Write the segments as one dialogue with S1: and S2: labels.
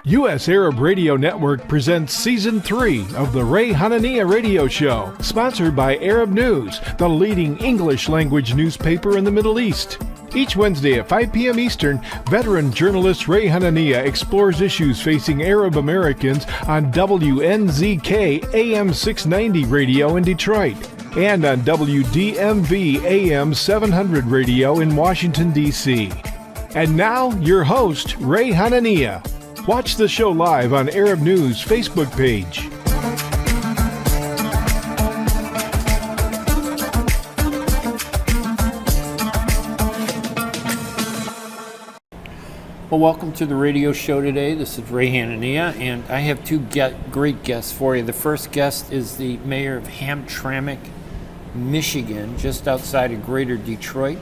S1: U.S. Arab Radio Network presents Season 3 of the Ray Hanania Radio Show, sponsored by Arab News, the leading English-language newspaper in the Middle East. Each Wednesday at 5 p.m. Eastern, veteran journalist Ray Hanania explores issues facing Arab Americans on WNZK AM 690 radio in Detroit and on WDMV AM 700 radio in Washington, D.C. And now, your host, Ray Hanania. Watch the show live on Arab News Facebook page.
S2: Well, welcome to the radio show today. This is Ray Hanania, and I have two great guests for you. The first guest is the mayor of Hamtramck, Michigan, just outside of Greater Detroit.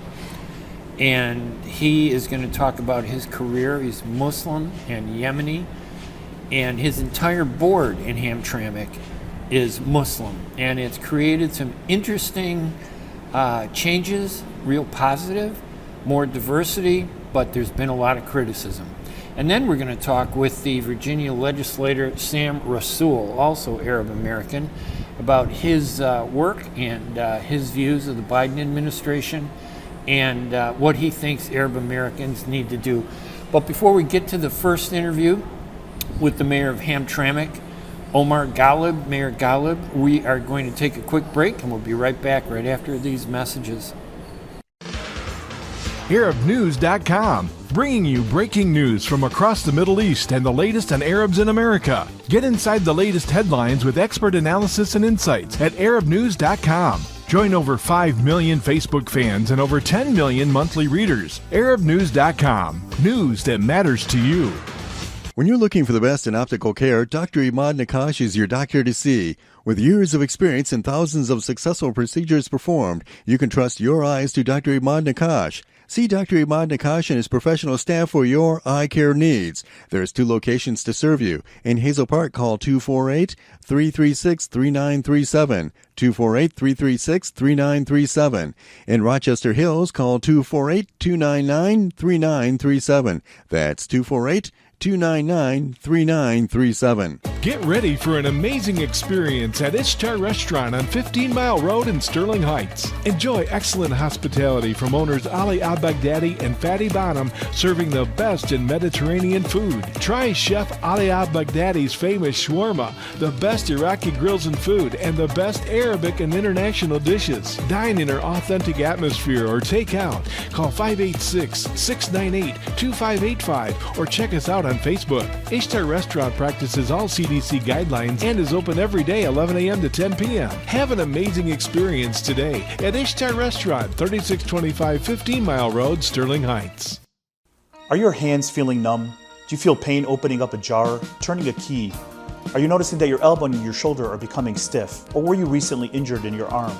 S2: And he is going to talk about his career. He's Muslim and Yemeni, and his entire board in Hamtramck is Muslim. And it's created some interesting changes, real positive, more diversity, but there's been a lot of criticism. And then we're going to talk with the Virginia legislator Sam Rasoul, also Arab American, about his work and his views of the Biden administration and what he thinks Arab Americans need to do. But before we get to the first interview with the mayor of Hamtramck, Omar Ghalib, Mayor Ghalib, we are going to take a quick break, and we'll be right back right after these messages.
S1: ArabNews.com, bringing you breaking news from across the Middle East and the latest on Arabs in America. Get inside the latest headlines with expert analysis and insights at ArabNews.com. Join over 5 million Facebook fans and over 10 million monthly readers. ArabNews.com, news that matters to you.
S3: When you're looking for the best in optical care, Dr. Imad Nakash is your doctor to see. With years of experience and thousands of successful procedures performed, you can trust your eyes to Dr. Imad Nakash. See Dr. Imad Nakash and his professional staff for your eye care needs. There's 2 locations to serve you. In Hazel Park, call 248-336-3937. 248-336-3937. In Rochester Hills, call 248-299-3937. That's 248-299-3937.
S1: Get ready for an amazing experience at Ishtar Restaurant on 15 Mile Road in Sterling Heights. Enjoy excellent hospitality from owners Ali Al-Baghdadi and Fatty Bonham, serving the best in Mediterranean food. Try Chef Ali Al-Baghdadi's famous shawarma, the best Iraqi grills and food, and the best Arabic and international dishes. Dine in our authentic atmosphere or take out. Call 586-698-2585 or check us out on Facebook. Ishtar Restaurant practices all CDC guidelines and is open every day 11 a.m. to 10 p.m. Have an amazing experience today at Ishtar Restaurant, 3625 15 Mile Road, Sterling Heights.
S4: Are your hands feeling numb? Do you feel pain opening up a jar, turning a key? Are you noticing that your elbow and your shoulder are becoming stiff? Or were you recently injured in your arm?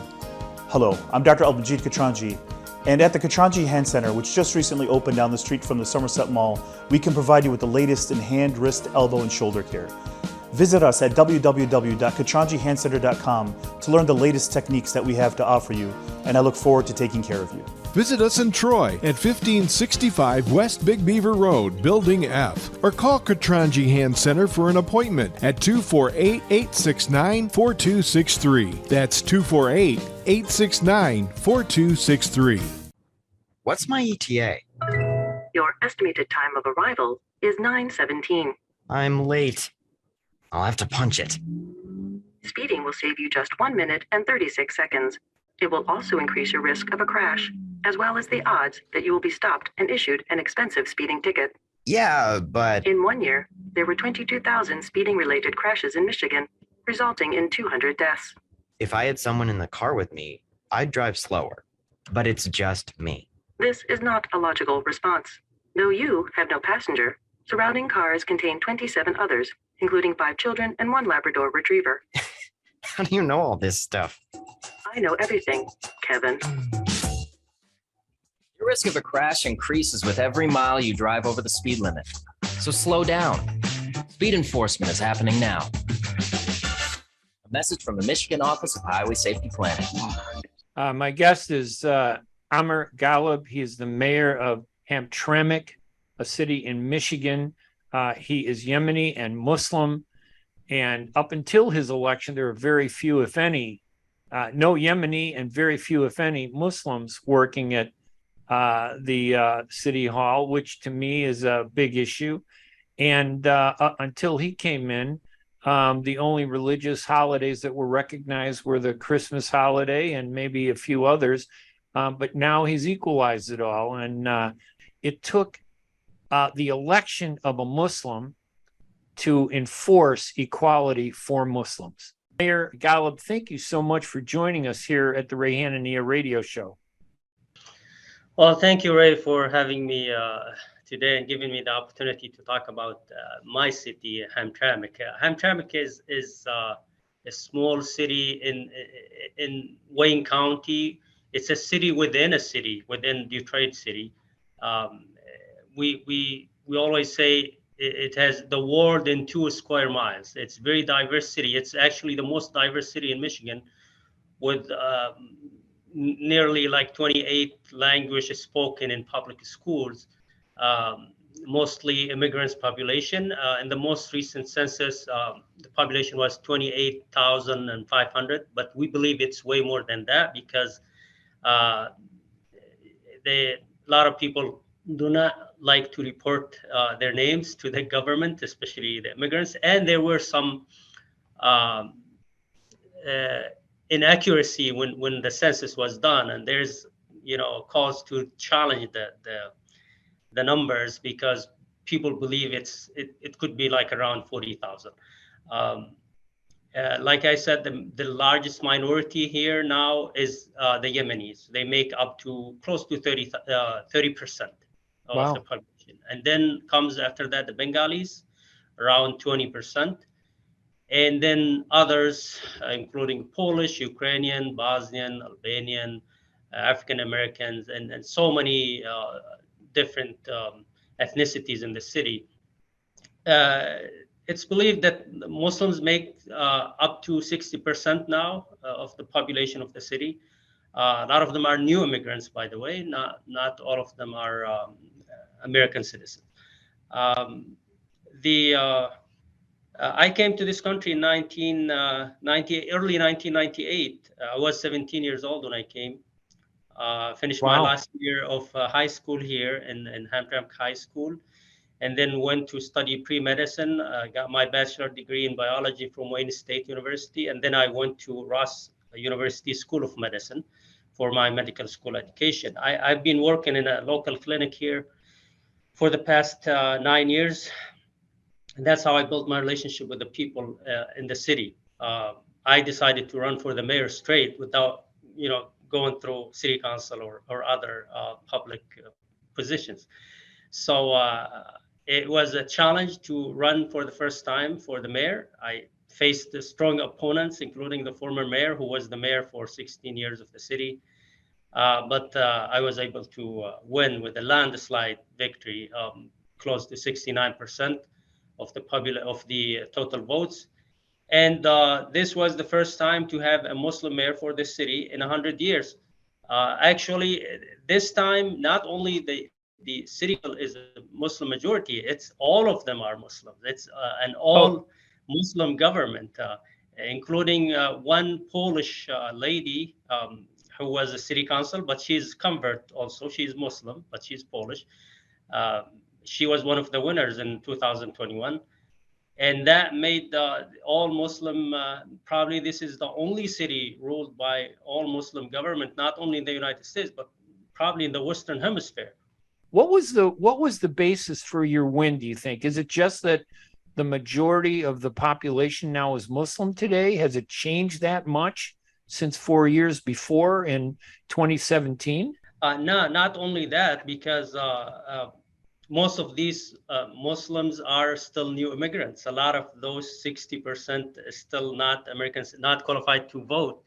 S4: Hello, I'm Dr. Al-Majid Katranji. And at the Katranji Hand Center, which just recently opened down the street from the Somerset Mall, we can provide you with the latest in hand, wrist, elbow, and shoulder care. Visit us at www.katranjihandcenter.com to learn the latest techniques that we have to offer you, and I look forward to taking care of you.
S1: Visit us in Troy at 1565 West Big Beaver Road, Building F, or call Katranji Hand Center for an appointment at 248-869-4263. That's 248-869-4263.
S5: What's my ETA?
S6: Your estimated time of arrival is 9:17.
S5: I'm late. I'll have to punch it.
S6: Speeding will save you just 1 minute and 36 seconds. It will also increase your risk of a crash, as well as the odds that you will be stopped and issued an expensive speeding ticket.
S5: Yeah, but...
S6: In 1 year, there were 22,000 speeding-related crashes in Michigan, resulting in 200 deaths.
S5: If I had someone in the car with me, I'd drive slower. But it's just me.
S6: This is not a logical response. Though you have no passenger, surrounding cars contain 27 others, including 5 children and 1 Labrador Retriever.
S5: How do you know all this stuff?
S6: I know everything, Kevin.
S7: Your risk of a crash increases with every mile you drive over the speed limit. So slow down. Speed enforcement is happening now. A message from the Michigan Office of Highway Safety Planning.
S2: My guest is Omar Ghalib. He is the mayor of Hamtramck, a city in Michigan. He is Yemeni and Muslim. And up until his election, there were very few, if any, no Yemeni and very few, if any, Muslims working at the city hall, which to me is a big issue. And until he came in, the only religious holidays that were recognized were the Christmas holiday and maybe a few others. But now he's equalized it all. And it took the election of a Muslim to enforce equality for Muslims. Mayor Ghalib, thank you so much for joining us here at the Ray Hanania Radio Show.
S8: Well, thank you, Ray, for having me today and giving me the opportunity to talk about my city, Hamtramck. Hamtramck is a small city in Wayne County. It's a city, within Detroit City. We always say it has the world in 2 square miles. It's a very diverse city. It's actually the most diverse city in Michigan, with nearly like 28 languages spoken in public schools, mostly immigrants population. In the most recent census, the population was 28,500, but we believe it's way more than that because a lot of people do not like to report their names to the government, especially the immigrants. And there were some inaccuracy when the census was done, and there's cause to challenge the numbers because people believe it could be like around 40,000. Like I said, the largest minority here now is the Yemenis. They make up to close to 30% of the population. And then comes after that the Bengalis, around 20%. And then others, including Polish, Ukrainian, Bosnian, Albanian, African Americans, and so many different ethnicities in the city. It's believed that Muslims make up to 60% now of the population of the city. A lot of them are new immigrants, by the way. Not all of them are American citizens. I came to this country in early 1998. I was 17 years old when I came. Finished my last year of high school here in Hamtramck High School, and then went to study pre-medicine. Got my bachelor degree in biology from Wayne State University, and then I went to Rasoul University School of Medicine for my medical school education. I've been working in a local clinic here for the past 9 years. And that's how I built my relationship with the people in the city. I decided to run for the mayor straight without, going through city council or other public positions. So it was a challenge to run for the first time for the mayor. I faced strong opponents, including the former mayor, who was the mayor for 16 years of the city. But I was able to win with a landslide victory, close to 69%. Of the total votes, and this was the first time to have a Muslim mayor for this city in 100 years. Actually, this time not only the city is a Muslim majority; it's all of them are Muslims. It's an all Muslim government, including one Polish lady who was a city council, but she's convert also. She's Muslim, but she's Polish. She was one of the winners in 2021. And that made all Muslim, probably this is the only city ruled by all Muslim government, not only in the United States, but probably in the Western Hemisphere.
S2: What was the basis for your win, do you think? Is it just that the majority of the population now is Muslim today? Has it changed that much since 4 years before in 2017?
S8: No, not only that, because most of these Muslims are still new immigrants. A lot of those 60% is still not Americans, not qualified to vote.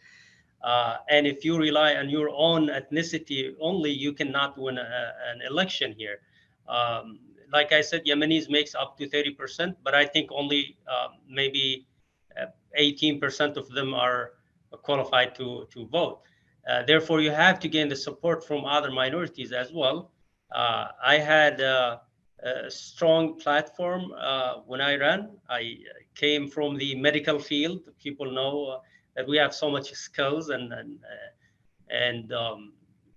S8: And if you rely on your own ethnicity only, you cannot win an election here. Like I said, Yemenis makes up to 30%, but I think only maybe 18% of them are qualified to vote. Therefore, you have to gain the support from other minorities as well. I had a strong platform when I ran. I came from the medical field. People know that we have so much skills and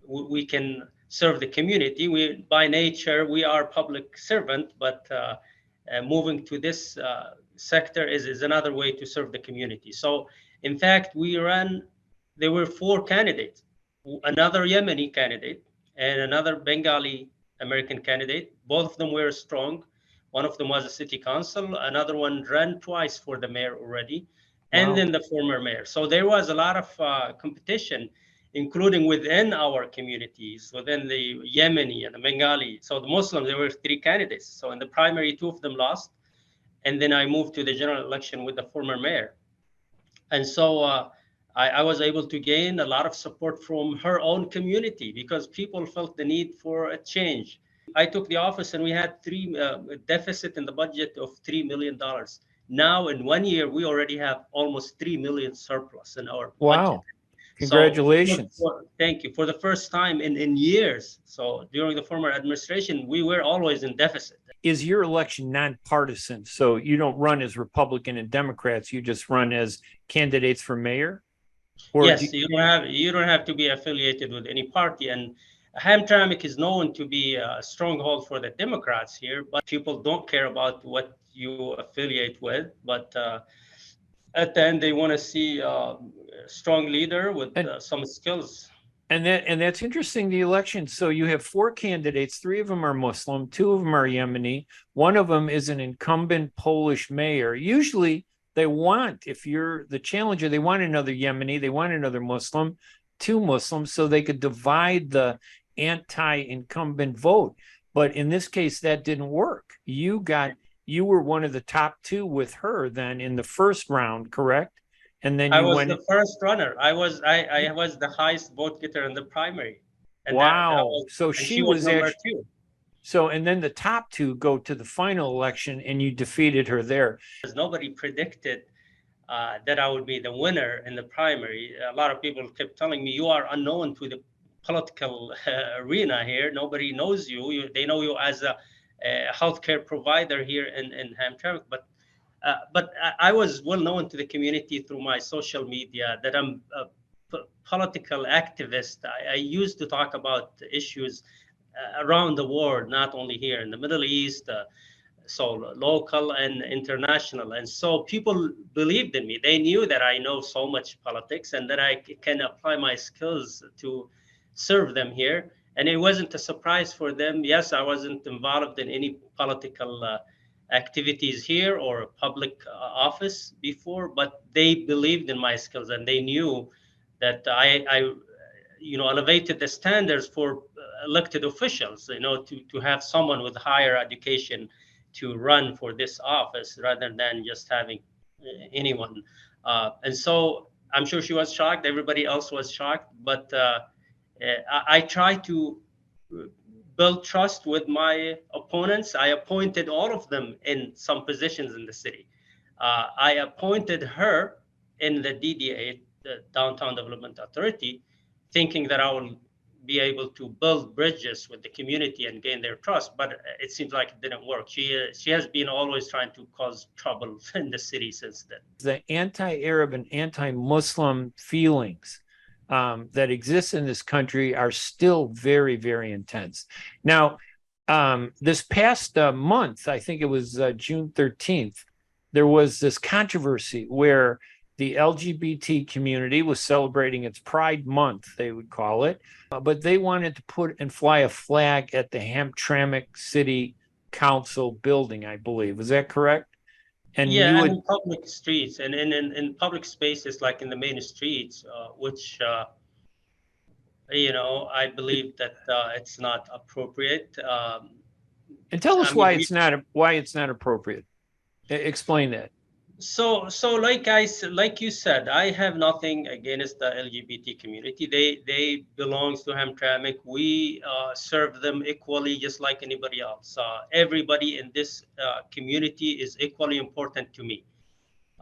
S8: we can serve the community. We, by nature, we are public servant, but moving to this sector is another way to serve the community. So, in fact, there were four candidates, another Yemeni candidate and another Bengali American candidate. Both of them were strong. One of them was a city council. Another one ran twice for the mayor already, and then the former mayor. So there was a lot of competition, including within our communities, within the Yemeni and the Bengali. So the Muslims, there were three candidates. So in the primary, two of them lost. And then I moved to the general election with the former mayor. And so I was able to gain a lot of support from her own community because people felt the need for a change. I took the office and we had a deficit in the budget of $3 million. Now in 1 year, we already have almost 3 million surplus in our budget.
S2: Congratulations.
S8: So, thank you. For the first time in years. So during the former administration, we were always in deficit.
S2: Is your election nonpartisan? So you don't run as Republican and Democrats, you just run as candidates for mayor?
S8: Or yes, you don't have to be affiliated with any party. And Hamtramck is known to be a stronghold for the Democrats here, but people don't care about what you affiliate with. But at the end, they want to see a strong leader with some skills.
S2: And that's interesting, the election. So you have four candidates, three of them are Muslim, two of them are Yemeni, one of them is an incumbent Polish mayor. Usually they want, if you're the challenger, they want another Yemeni, they want another Muslim, two Muslims, so they could divide the anti-incumbent vote. But in this case, that didn't work. You were one of the top two with her then in the first round, correct? And then
S8: I was the first runner. I was the highest vote getter in the primary. And
S2: so she was
S8: number two.
S2: So, and then the top two go to the final election and you defeated her there.
S8: Nobody predicted that I would be the winner in the primary. A lot of people kept telling me, you are unknown to the political arena here. Nobody knows you. They know you as a healthcare provider here in Hamtramck. But I was well known to the community through my social media that I'm a political activist. I used to talk about issues around the world, not only here in the Middle East, so local and international. And so people believed in me. They knew that I know so much politics and that I can apply my skills to serve them here. And it wasn't a surprise for them. Yes, I wasn't involved in any political activities here or public office before, but they believed in my skills and they knew that I elevated the standards for elected officials, to have someone with higher education to run for this office rather than just having anyone. And so I'm sure she was shocked. Everybody else was shocked, but I try to build trust with my opponents. I appointed all of them in some positions in the city. I appointed her in the DDA, the Downtown Development Authority, thinking that I will be able to build bridges with the community and gain their trust, but it seems like it didn't work. She has been always trying to cause trouble in the city since then.
S2: The anti-Arab and anti-Muslim feelings that exist in this country are still very, very intense. Now, this past month, I think it was June 13th, there was this controversy where the LGBT community was celebrating its Pride Month, they would call it, but they wanted to put and fly a flag at the Hamtramck City Council building, I believe. Is that correct?
S8: And yeah, in public streets and in public spaces like in the main streets, which I believe that it's not appropriate.
S2: And tell us why it's not appropriate. Explain that.
S8: So like you said, I have nothing against the LGBT community. They belong to Hamtramck. We serve them equally, just like anybody else. Everybody in this community is equally important to me.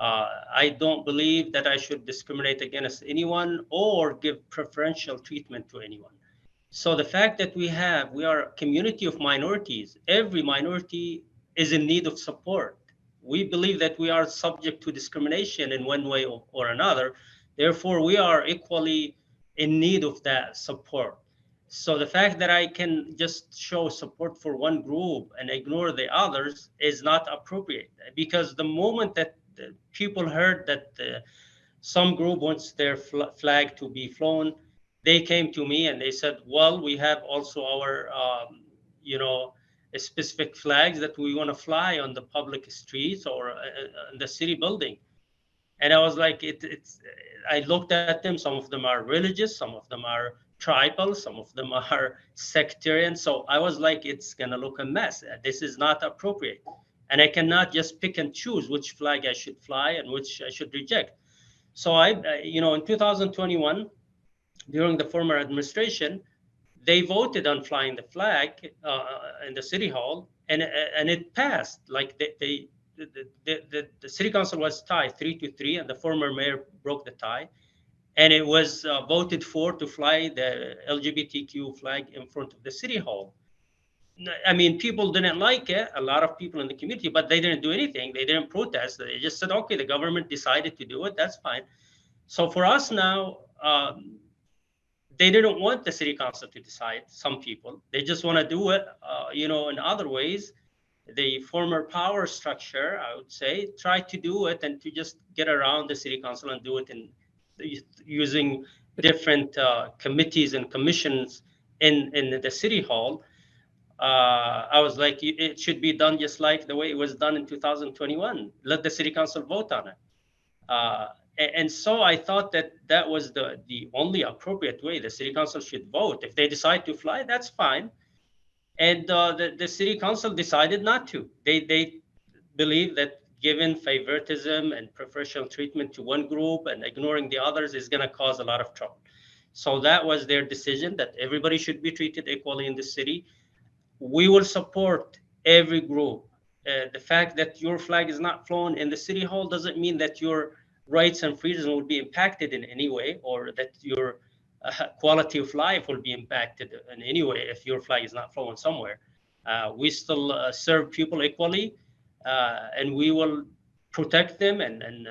S8: I don't believe that I should discriminate against anyone or give preferential treatment to anyone. So the fact that we are a community of minorities, every minority is in need of support. We believe that we are subject to discrimination in one way or another. Therefore, we are equally in need of that support. So the fact that I can just show support for one group and ignore the others is not appropriate, because the moment that people heard that some group wants their flag to be flown, they came to me and they said, well, we have also our, you know, specific flags that we want to fly on the public streets or in the city building. And I was like, I looked at them. Some of them are religious, some of them are tribal, some of them are sectarian. So I was like, it's going to look a mess. This is not appropriate. And I cannot just pick and choose which flag I should fly and which I should reject. So in 2021, during the former administration, they voted on flying the flag in the city hall, and it passed. Like the city council was tied 3-3, and the former mayor broke the tie, and it was voted for to fly the LGBTQ flag in front of the city hall. I mean, people didn't like it, a lot of people in the community, but they didn't do anything. They didn't protest. They just said, okay, the government decided to do it. That's fine. So for us now, they didn't want the city council to decide, some people. They just want to do it, in other ways. The former power structure, I would say, tried to do it and to just get around the city council and do it in using different committees and commissions in the city hall. I was like, it should be done just like the way it was done in 2021. Let the city council vote on it. And so I thought that was the only appropriate way. The city council should vote. If they decide to fly, that's fine. And the city council decided not to. They believe that given favoritism and preferential treatment to one group and ignoring the others is going to cause a lot of trouble. So that was their decision, that everybody should be treated equally in the city. We will support every group. The fact that your flag is not flown in the city hall doesn't mean that your rights and freedoms will be impacted in any way, or that your quality of life will be impacted in any way if your flag is not flown somewhere. We still serve people equally, and we will protect them and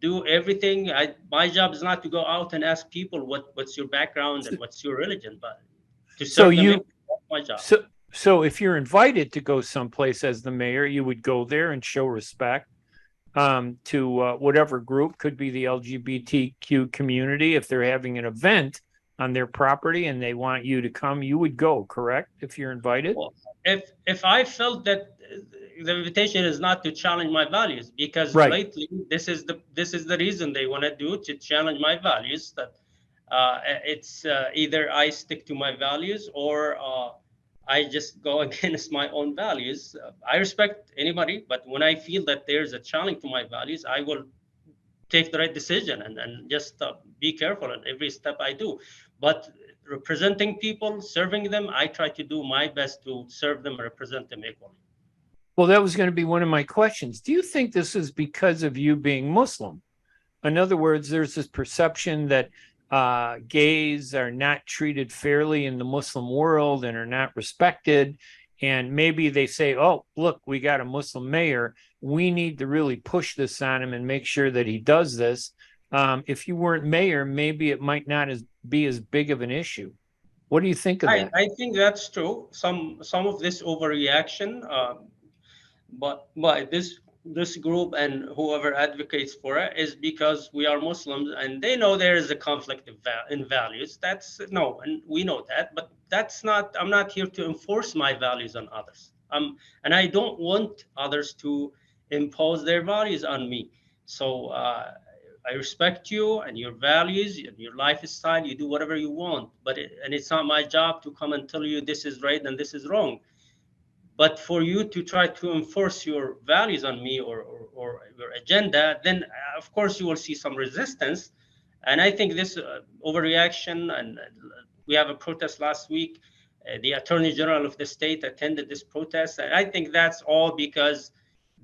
S8: do everything. My job is not to go out and ask people what's your background and what's your religion, but to serve them. That's my job.
S2: So if you're invited to go someplace as the mayor, you would go there and show respect to whatever group, could be the LGBTQ community. If they're having an event on their property and they want you to come, you would go, correct? If you're invited?
S8: Well, if I felt that the invitation is not to challenge my values, because
S2: right.
S8: Lately this is the reason they want to do, to challenge my values. That it's either I stick to my values or I just go against my own values. I respect anybody, but when I feel that there's a challenge to my values, I will take the right decision and just be careful in every step I do. But representing people, serving them, I try to do my best to serve them and represent them equally.
S2: Well, that was going to be one of my questions. Do you think this is because of you being Muslim? In other words, there's this perception that gays are not treated fairly in the Muslim world and are not respected. And maybe they say, oh, look, we got a Muslim mayor. We need to really push this on him and make sure that he does this. If you weren't mayor, maybe it might not be as big of an issue. What do you think of that?
S8: I think that's true. Some of this overreaction, but this group and whoever advocates for it is because we are Muslims and they know there is a conflict in values. And we know that, but that's not, I'm not here to enforce my values on others. And I don't want others to impose their values on me. So I respect you and your values and your lifestyle. You do whatever you want, and it's not my job to come and tell you this is right and this is wrong. But for you to try to enforce your values on me or your agenda, then of course you will see some resistance. And I think this overreaction, and we have a protest last week. The Attorney General of the state attended this protest. And I think that's all because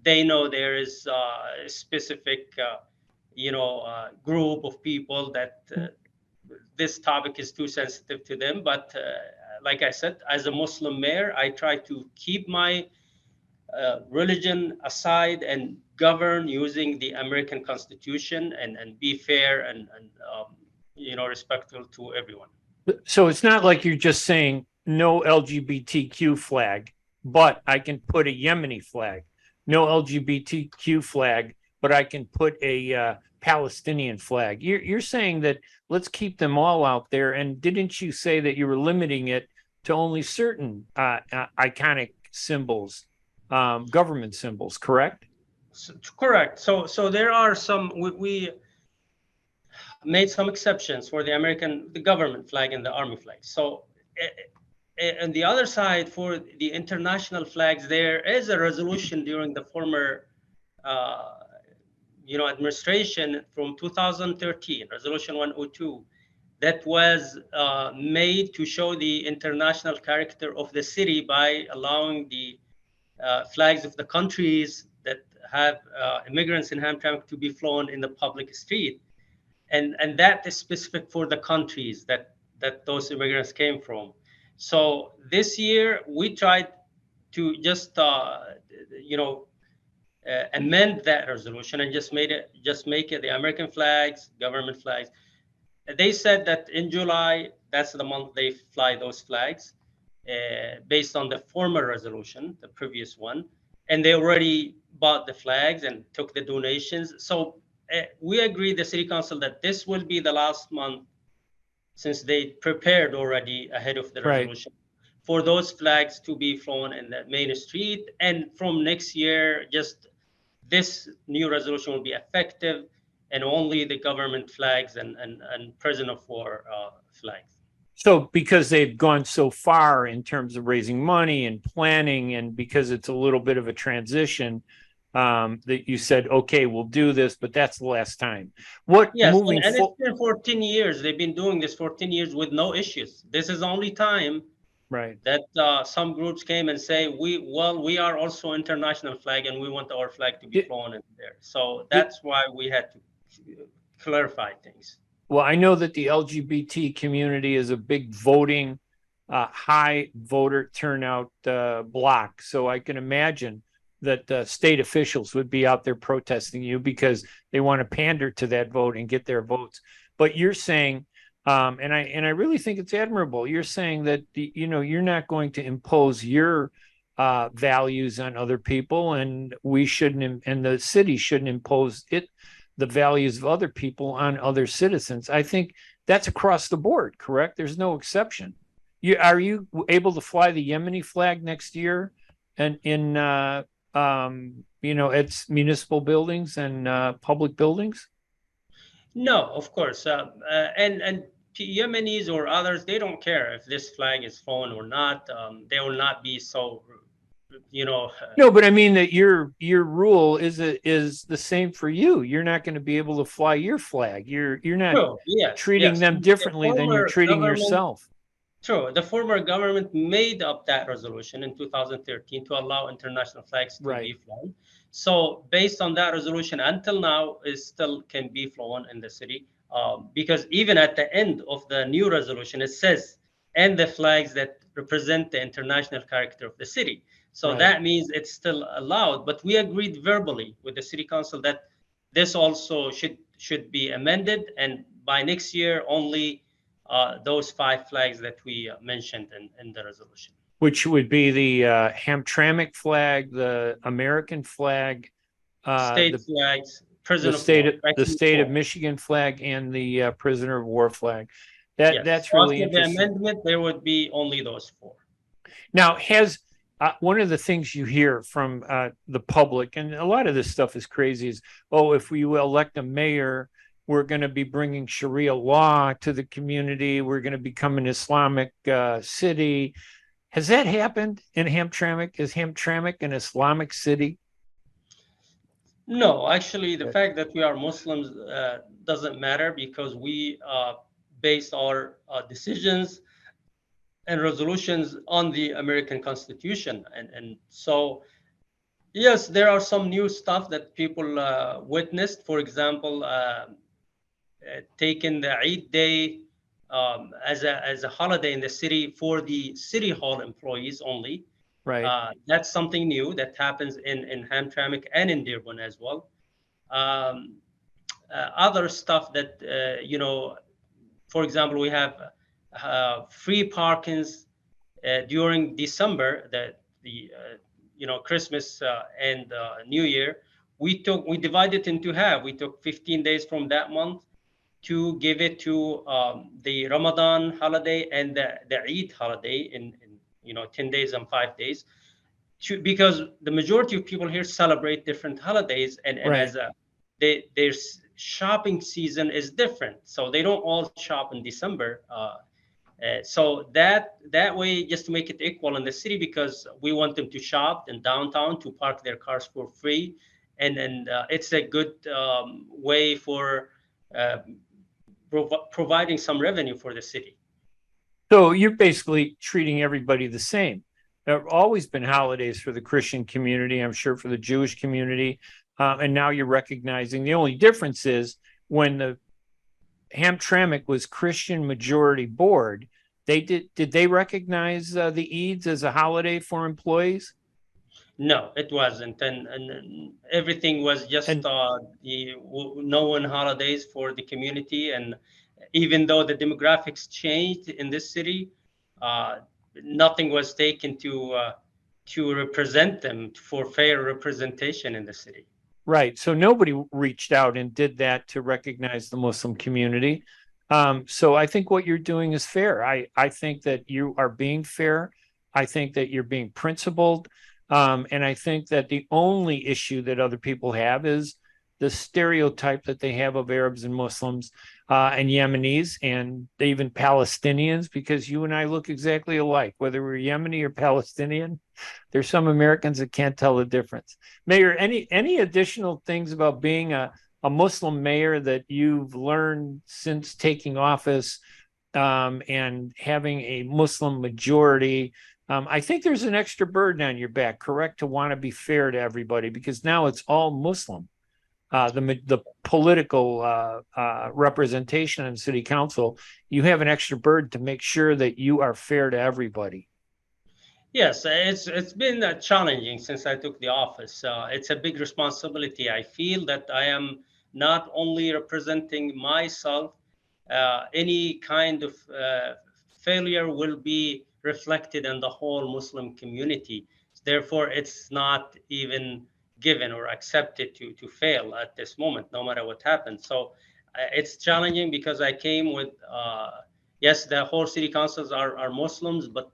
S8: they know there is a specific, group of people that this topic is too sensitive to them. But like I said, as a Muslim mayor, I try to keep my religion aside and govern using the American Constitution and be fair and respectful to everyone.
S2: So it's not like you're just saying no LGBTQ flag, but I can put a Yemeni flag. No LGBTQ flag, but I can put a Palestinian flag. You're saying that let's keep them all out there. And didn't you say that you were limiting it to only certain iconic symbols, government symbols, correct?
S8: Correct. So there are some, we made some exceptions for the government flag and the army flag. So on the other side, for the international flags, there is a resolution during the former administration from 2013, resolution 102, that was made to show the international character of the city by allowing the flags of the countries that have immigrants in Hamtramck to be flown in the public street. And that is specific for the countries that those immigrants came from. So this year we tried to just amend that resolution and just make it the American flags, government flags. They said that in July, that's the month they fly those flags, based on the former resolution, the previous one, and they already bought the flags and took the donations. So we agreed, the city council, that this will be the last month, since they prepared already ahead of the resolution, for those flags to be flown in the main street. And from next year, just this new resolution will be effective, and only the government flags and prisoner of war flags.
S2: So because they've gone so far in terms of raising money and planning, and because it's a little bit of a transition, that you said, okay, we'll do this, but that's the last time.
S8: Yes, and it's been 14 years. They've been doing this 14 years with no issues. This is the only time that some groups came and say, we are also international flag and we want our flag to be flown in there. So that's why we had to clarify things.
S2: Well, I know that the LGBT community is a big voting, high voter turnout block. So I can imagine that state officials would be out there protesting you because they want to pander to that vote and get their votes. But you're saying, and I really think it's admirable, you're saying that you're not going to impose your values on other people, and we shouldn't, and the city shouldn't impose the values of other people on other citizens. I think that's across the board, correct? There's no exception. Are you able to fly the Yemeni flag next year and in it's municipal buildings and public buildings?
S8: No, of course. And Yemenis or others, they don't care if this flag is flown or not. They will not be so,
S2: No, but I mean that your rule is the same for you. You're not going to be able to fly your flag. You're not treating them differently than you're treating yourself.
S8: True. The former government made up that resolution in 2013 to allow international flags to be flown. So based on that resolution, until now, it still can be flown in the city, because even at the end of the new resolution, it says, and the flags that represent the international character of the city. So that means it's still allowed. But we agreed verbally with the city council that this also should be amended, and by next year, only those 5 flags that we mentioned in the resolution.
S2: Which would be the Hamtramck flag, the American flag,
S8: state flags,
S2: the state of Michigan flag, and the prisoner of war flag. That's really interesting.
S8: The amendment, there would be only those 4.
S2: Now, has one of the things you hear from the public, and a lot of this stuff is crazy, is, if we elect a mayor, we're going to be bringing Sharia law to the community. We're going to become an Islamic city. Has that happened in Hamtramck? Is Hamtramck an Islamic city?
S8: No, actually, the fact that we are Muslims doesn't matter, because we base our decisions and resolutions on the American Constitution. And so, yes, there are some new stuff that people witnessed. For example, taking the Eid day as a holiday in the city for the city hall employees only.
S2: Right.
S8: That's something new that happens in Hamtramck and in Dearborn as well. Other stuff that for example, we have free parkings during December, Christmas and New Year. We divided into half. We took 15 days from that month to give it to the Ramadan holiday and the Eid holiday in 10 days and 5 days, because the majority of people here celebrate different holidays, and
S2: Right.
S8: their shopping season is different, so they don't all shop in December. So that way, just to make it equal in the city, because we want them to shop in downtown, to park their cars for free, and it's a good way for providing some revenue for the city.
S2: So you're basically treating everybody the same. There have always been holidays for the Christian community, I'm sure for the Jewish community, and now you're recognizing the only difference is when the Hamtramck was Christian majority board, did they recognize the Eids as a holiday for employees?
S8: No, it wasn't, and everything was just known holidays for the community. And even though the demographics changed in this city, nothing was taken to represent them for fair representation in the city.
S2: Right. So nobody reached out and did that to recognize the Muslim community. So I think what you're doing is fair. I think that you are being fair. I think that you're being principled. And I think that the only issue that other people have is the stereotype that they have of Arabs and Muslims and Yemenis and even Palestinians, because you and I look exactly alike, whether we're Yemeni or Palestinian. There's some Americans that can't tell the difference. Mayor, any additional things about being a Muslim mayor that you've learned since taking office and having a Muslim majority? I think there's an extra burden on your back, correct, to want to be fair to everybody, because now it's all Muslim. The political representation in city council, you have an extra burden to make sure that you are fair to everybody.
S8: Yes, it's been challenging since I took the office. It's a big responsibility. I feel that I am not only representing myself, any kind of failure will be reflected in the whole Muslim community. Therefore, it's not even given or accepted to fail at this moment, no matter what happens. So it's challenging because I came with, yes, the whole city councils are Muslims, but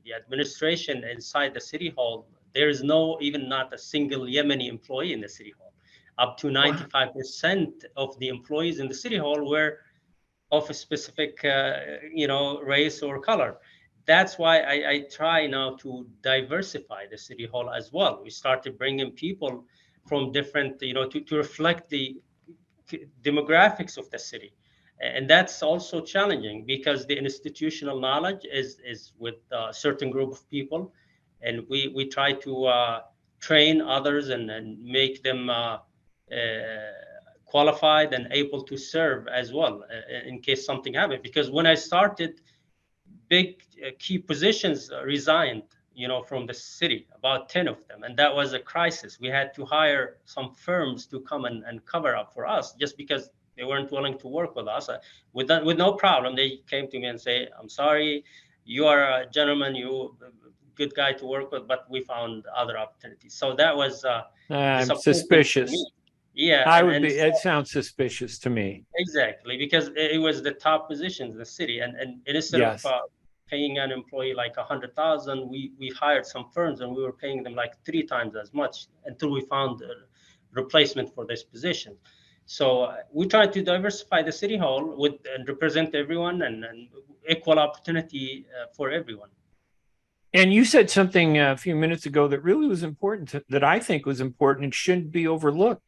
S8: the administration inside the city hall, there is not a single Yemeni employee in the city hall. Up to 95% of the employees in the city hall were of a specific, race or color. That's why I try now to diversify the city hall as well. We started bringing people from different, to reflect the demographics of the city. And that's also challenging because the institutional knowledge is with a certain group of people. And we try to train others and make them qualified and able to serve as well in case something happens. Because when I started, big key positions resigned, from the city, about 10 of them. And that was a crisis. We had to hire some firms to come and cover up for us just because they weren't willing to work with us. With no problem, they came to me and say, I'm sorry, you are a gentleman, you a good guy to work with, but we found other opportunities. So that was
S2: suspicious.
S8: Yeah,
S2: it sounds suspicious to me.
S8: Exactly, because it was the top positions in the city, and instead of paying an employee like 100,000, we hired some firms and we were paying them like 3 times as much until we found a replacement for this position. So we tried to diversify the city hall and represent everyone and equal opportunity for everyone.
S2: And you said something a few minutes ago that really was important, that I think was important and shouldn't be overlooked.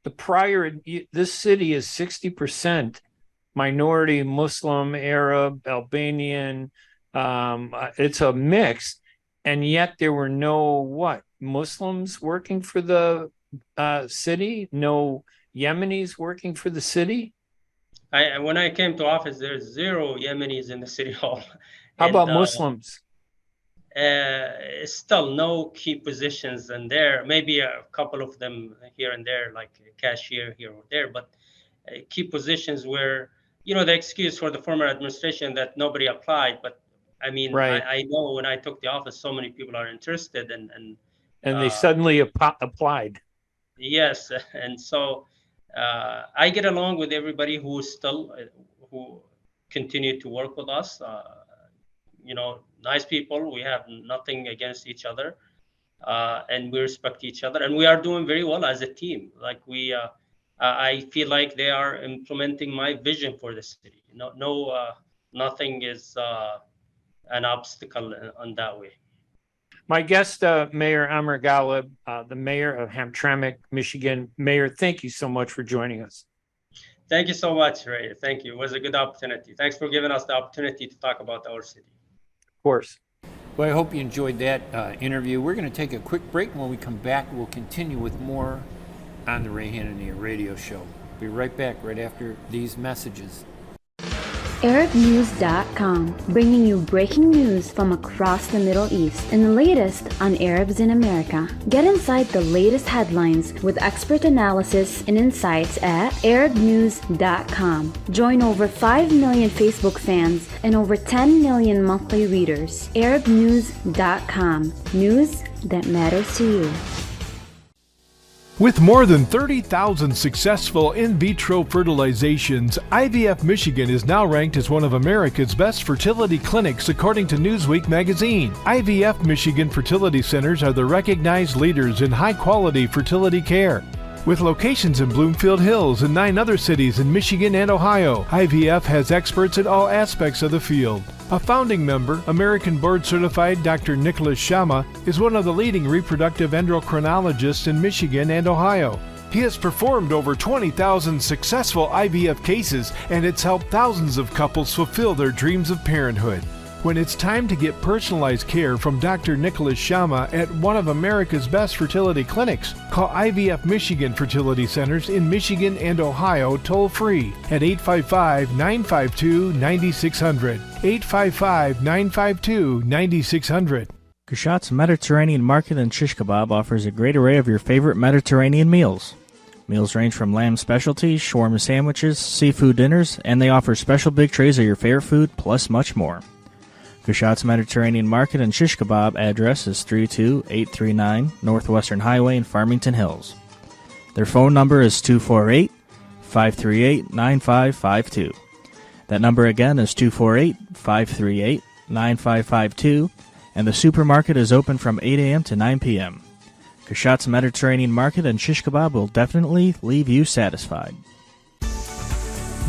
S2: This city is 60% minority, Muslim, Arab, Albanian. It's a mix, and yet there were no Muslims working for the city, no Yemenis working for the city.
S8: When I came to office, there's 0 Yemenis in the city hall.
S2: How
S8: And,
S2: about Muslims?
S8: Still no key positions in there. Maybe a couple of them here and there, like a cashier here or there, but key positions where, the excuse for the former administration that nobody applied. But I mean,
S2: Right.
S8: I know when I took the office, so many people are interested and
S2: they suddenly applied.
S8: yes. And so I get along with everybody who continue to work with us. Nice people. We have nothing against each other, and we respect each other, and we are doing very well as a team. Like I feel like they are implementing my vision for the city. Nothing is an obstacle on that way.
S2: My guest, Mayor Omar Ghalib, the mayor of Hamtramck, Michigan. Mayor, thank you so much for joining us.
S8: Thank you so much, Ray. Thank you. It was a good opportunity. Thanks for giving us the opportunity to talk about our city.
S2: Of course. Well, I hope you enjoyed that interview. We're going to take a quick break. When we come back, we'll continue with more on the Ray Hanania Radio Show. Be right back right after these messages.
S9: ArabNews.com, bringing you breaking news from across the Middle East and the latest on Arabs in America. Get inside the latest headlines with expert analysis and insights at ArabNews.com. Join over 5 million Facebook fans and over 10 million monthly readers. ArabNews.com, news that matters to you.
S1: With more than 30,000 successful in vitro fertilizations, IVF Michigan is now ranked as one of America's best fertility clinics according to Newsweek magazine. IVF Michigan fertility centers are the recognized leaders in high-quality fertility care. With locations in Bloomfield Hills and 9 other cities in Michigan and Ohio, IVF has experts in all aspects of the field. A founding member, American board-certified Dr. Nicholas Shama, is one of the leading reproductive endocrinologists in Michigan and Ohio. He has performed over 20,000 successful IVF cases, and it's helped thousands of couples fulfill their dreams of parenthood. When it's time to get personalized care from Dr. Nicholas Shama at one of America's best fertility clinics, call IVF Michigan Fertility Centers in Michigan and Ohio toll-free at 855-952-9600. 855-952-9600.
S10: Kushat's Mediterranean Market and Shish Kebab offers a great array of your favorite Mediterranean meals. Meals range from lamb specialties, shawarma sandwiches, seafood dinners, and they offer special big trays of your favorite food, plus much more. Kushat's Mediterranean Market and Shish Kebab address is 32839 Northwestern Highway in Farmington Hills. Their phone number is 248-538-9552. That number again is 248-538-9552, and the supermarket is open from 8 a.m. to 9 p.m. Kushat's Mediterranean Market and Shish Kebab will definitely leave you satisfied.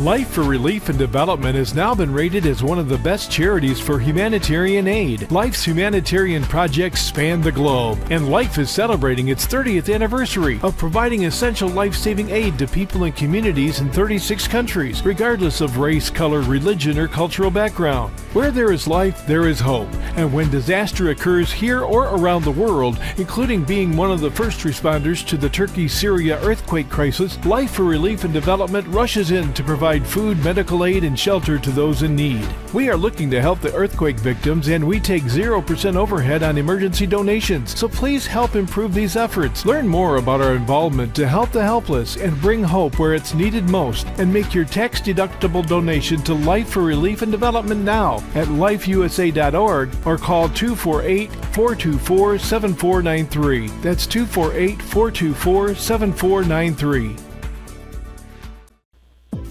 S1: Life for Relief and Development has now been rated as one of the best charities for humanitarian aid. Life's humanitarian projects span the globe, and Life is celebrating its 30th anniversary of providing essential life-saving aid to people and communities in 36 countries, regardless of race, color, religion, or cultural background. Where there is life, there is hope. And when disaster occurs here or around the world, including being one of the first responders to the Turkey-Syria earthquake crisis, Life for Relief and Development rushes in to provide food, medical aid, and shelter to those in need. We are looking to help the earthquake victims, and we take 0% overhead on emergency donations. So please help improve these efforts. Learn more about our involvement to help the helpless and bring hope where it's needed most, and make your tax-deductible donation to Life for Relief and Development now at lifeusa.org or call 248-424-7493. That's 248-424-7493.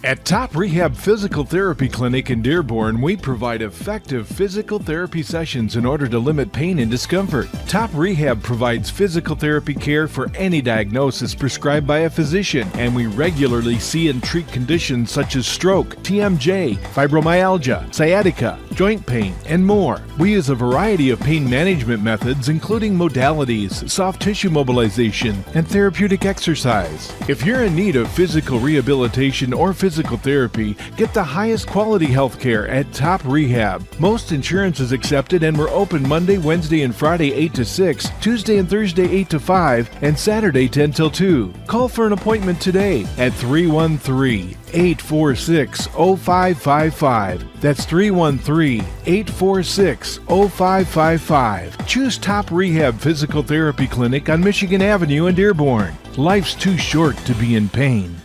S1: At Top Rehab Physical Therapy Clinic in Dearborn, we provide effective physical therapy sessions in order to limit pain and discomfort. Top Rehab provides physical therapy care for any diagnosis prescribed by a physician, and we regularly see and treat conditions such as stroke, TMJ, fibromyalgia, sciatica, joint pain, and more. We use a variety of pain management methods, including modalities, soft tissue mobilization, and therapeutic exercise. If you're in need of physical rehabilitation or physical physical therapy, get the highest quality health care at Top Rehab. Most insurance is accepted and we're open Monday, Wednesday, and Friday 8 to 6, Tuesday and Thursday 8 to 5, and Saturday 10 till 2. Call for an appointment today at 313-846-0555. That's 313-846-0555. Choose Top Rehab Physical Therapy Clinic on Michigan Avenue in Dearborn. Life's too short to be in pain.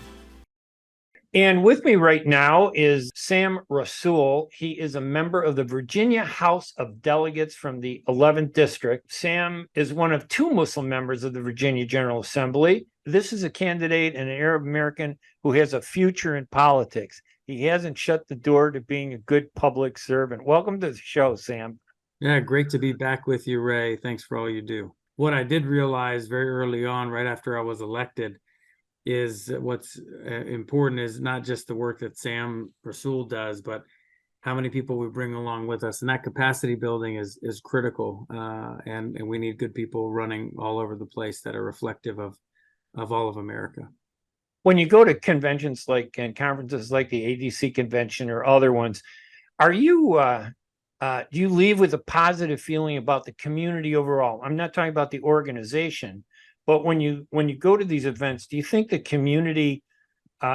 S2: And with me right now is Sam Rasoul. He is a member of the Virginia House of Delegates from the 11th District. Sam is one of two Muslim members of the Virginia General Assembly. This is a candidate, an Arab American, who has a future in politics. He hasn't shut the door to being a good public servant. Welcome to the show, Sam.
S11: Yeah, great to be back with you, Ray. Thanks for all you do. What I did realize very early on, right after I was elected, is what's important is not just the work that Sam Rasoul does, but how many people we bring along with us. And that capacity building is critical. And we need good people running all over the place that are reflective of all of America.
S2: When you go to conventions and conferences like the ADC convention or other ones, are you do you leave with a positive feeling about the community overall? I'm not talking about the organization, but when you go to these events, do you think the community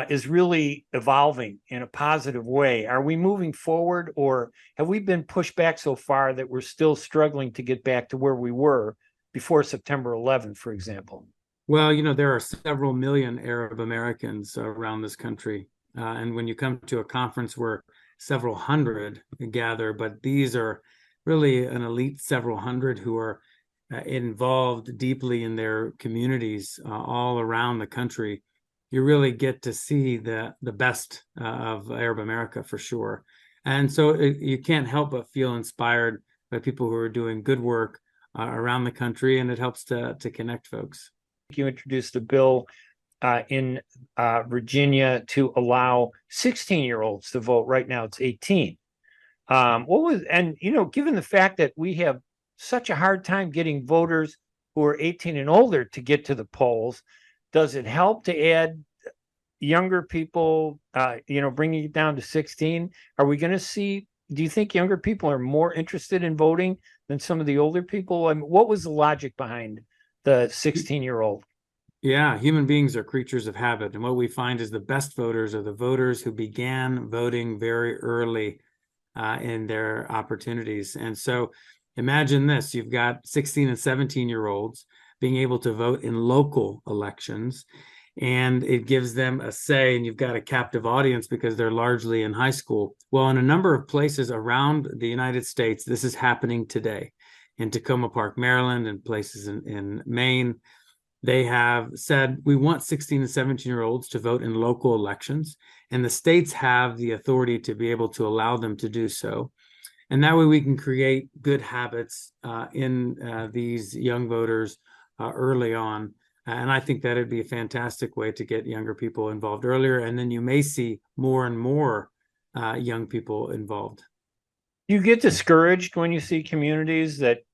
S2: is really evolving in a positive way? Are we moving forward, or have we been pushed back so far that we're still struggling to get back to where we were before September 11th, for example?
S11: Well, there are several million Arab Americans around this country. And when you come to a conference where several hundred gather, but these are really an elite several hundred who are involved deeply in their communities all around the country, you really get to see the best of Arab America for sure. And so you can't help but feel inspired by people who are doing good work around the country, and it helps to connect folks.
S2: You introduced a bill in Virginia to allow 16-year-olds to vote. Right now it's 18. Given the fact that we have such a hard time getting voters who are 18 and older to get to the polls, does it help to add younger people, bringing it down to 16? Are we going to see, do you think younger people are more interested in voting than some of the older people? I mean, what was the logic behind the 16-year-old?
S11: Yeah, human beings are creatures of habit. And what we find is the best voters are the voters who began voting very early in their opportunities. And so imagine this, you've got 16 and 17-year-olds being able to vote in local elections, and it gives them a say, and you've got a captive audience because they're largely in high school. Well, in a number of places around the United States, this is happening today. In Tacoma Park, Maryland, and places in Maine, they have said, we want 16 and 17-year-olds to vote in local elections, and the states have the authority to be able to allow them to do so. And that way we can create good habits in these young voters early on. And I think that'd be a fantastic way to get younger people involved earlier. And then you may see more and more young people involved.
S2: You get discouraged when you see communities that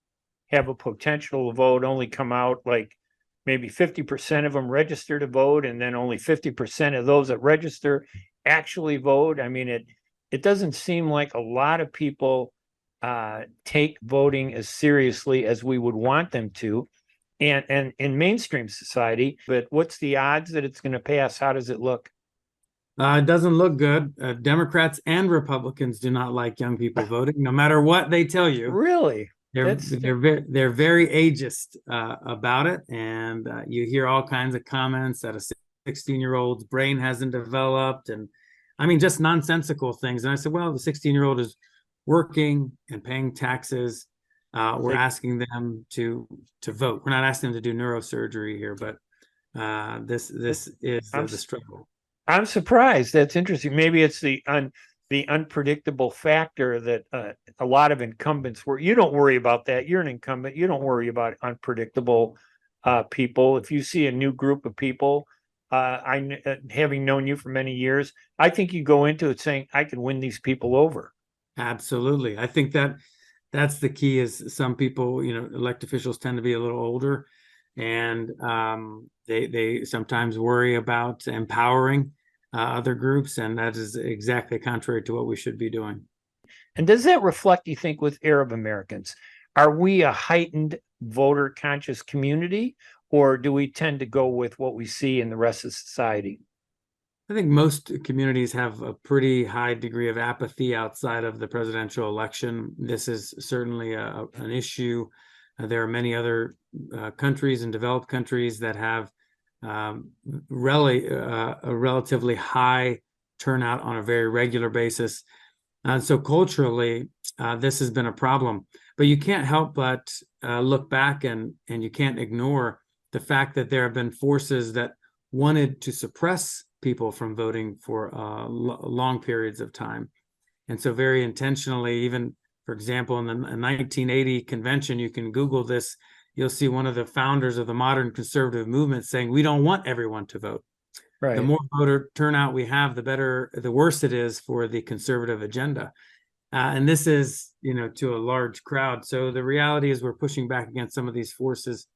S2: have a potential to vote only come out like maybe 50% of them register to vote, and then only 50% of those that register actually vote. I mean, it doesn't seem like a lot of people take voting as seriously as we would want them to, and in mainstream society. But what's the odds that it's going to pass? How does it look?
S11: It doesn't look good. Democrats and Republicans do not like young people voting, no matter what they tell you.
S2: Really?
S11: They're very ageist about it, and you hear all kinds of comments that a 16-year-old's brain hasn't developed, and I mean just nonsensical things. And I said, well, the 16-year-old is working and paying taxes. We're asking them to vote. We're not asking them to do neurosurgery here, but this is the struggle.
S2: I'm surprised. That's interesting. Maybe it's the unpredictable factor that a lot of incumbents you don't worry about that. You're an incumbent. You don't worry about unpredictable people. If you see a new group of people, having known you for many years, I think you go into it saying, I can win these people over.
S11: Absolutely. I think that's the key. Is some people, elect officials tend to be a little older, and they sometimes worry about empowering other groups, and that is exactly contrary to what we should be doing.
S2: And does that reflect, you think, with Arab Americans? Are we a heightened voter conscious community, or do we tend to go with what we see in the rest of society?
S11: I think most communities have a pretty high degree of apathy outside of the presidential election. This is certainly an issue. There are many other countries and developed countries that have really a relatively high turnout on a very regular basis. And so culturally, this has been a problem. But you can't help but look back and you can't ignore the fact that there have been forces that wanted to suppress people from voting for long periods of time. And so very intentionally, even, for example, in the 1980 convention, you can Google this, you'll see one of the founders of the modern conservative movement saying, we don't want everyone to vote. Right. The more voter turnout we have, the worse it is for the conservative agenda. And this is, to a large crowd. So the reality is we're pushing back against some of these forces.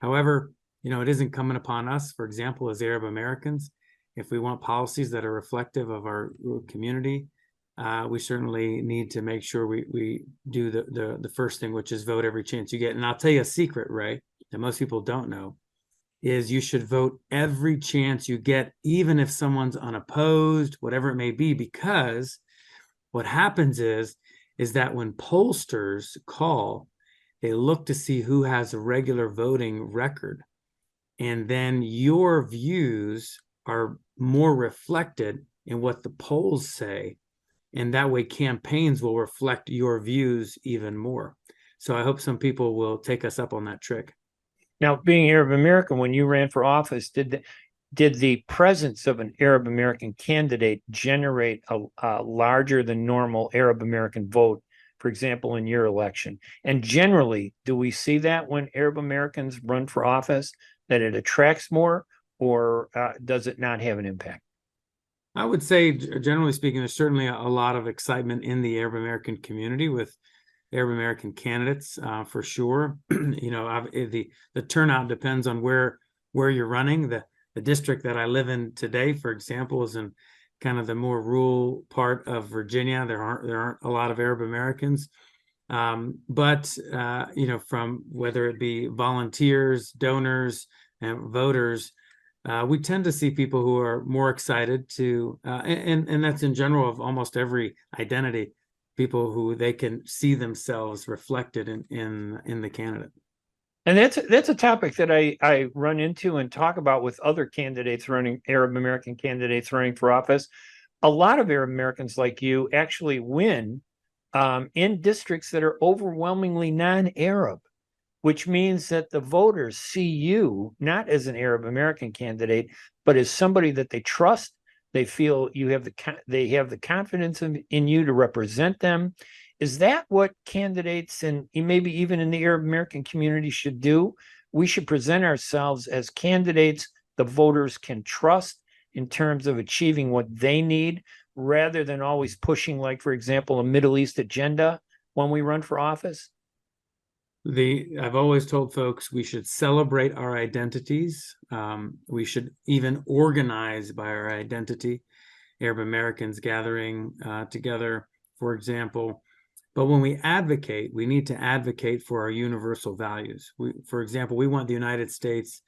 S11: However, it isn't coming upon us, for example, as Arab Americans. If we want policies that are reflective of our community, we certainly need to make sure we do the first thing, which is vote every chance you get. And I'll tell you a secret, Ray, that most people don't know, is you should vote every chance you get, even if someone's unopposed, whatever it may be, because what happens is that when pollsters call, they look to see who has a regular voting record. And then your views are more reflected in what the polls say. And that way campaigns will reflect your views even more. So I hope some people will take us up on that trick.
S2: Now, being Arab American, when you ran for office, did the presence of an Arab American candidate generate a larger than normal Arab American vote, for example, in your election? And generally, do we see that when Arab Americans run for office, that it attracts more, or does it not have an impact?
S11: I would say, generally speaking, there's certainly a lot of excitement in the Arab American community with Arab American candidates, for sure. The turnout depends on where you're running. The district that I live in today, for example, is in kind of the more rural part of Virginia. There aren't a lot of Arab Americans, but from whether it be volunteers, donors, and voters, we tend to see people who are more excited to, and that's in general of almost every identity, people who they can see themselves reflected in the candidate.
S2: And that's a topic that I run into and talk about with other candidates Arab American candidates running for office. A lot of Arab Americans like you actually win in districts that are overwhelmingly non-Arab, which means that the voters see you not as an Arab American candidate, but as somebody that they trust. They feel they have the confidence in you to represent them. Is that what candidates and maybe even in the Arab American community should do? We should present ourselves as candidates the voters can trust in terms of achieving what they need, rather than always pushing, like, for example, a Middle East agenda when we run for office.
S11: I've always told folks we should celebrate our identities. We should even organize by our identity. Arab Americans gathering together, for example. But when we advocate, we need to advocate for our universal values. For example, we want the United States